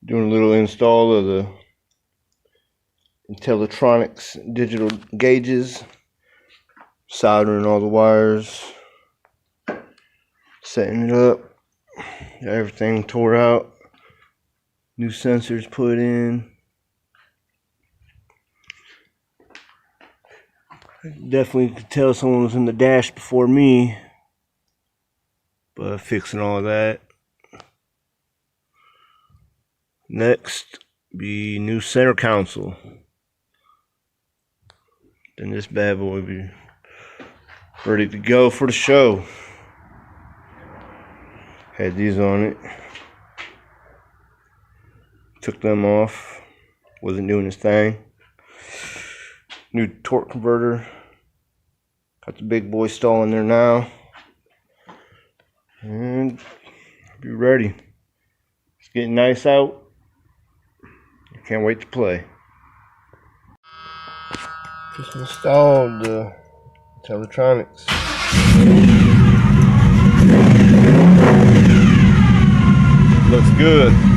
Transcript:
Doing a little install of the INTELLITRONIX digital gauges, soldering all the wires, setting it up. Got everything tore out, new sensors put in. Definitely could tell someone was in the dash before me, but fixing all that. Next be new center console. Then this bad boy will be ready to go for the show. Had these on it. Took them off. Wasn't doing his thing. New torque converter. Got the big boy stall in there now. And be ready. It's getting nice out. Can't wait to play. Just installed the INTELLITRONIX. Looks good.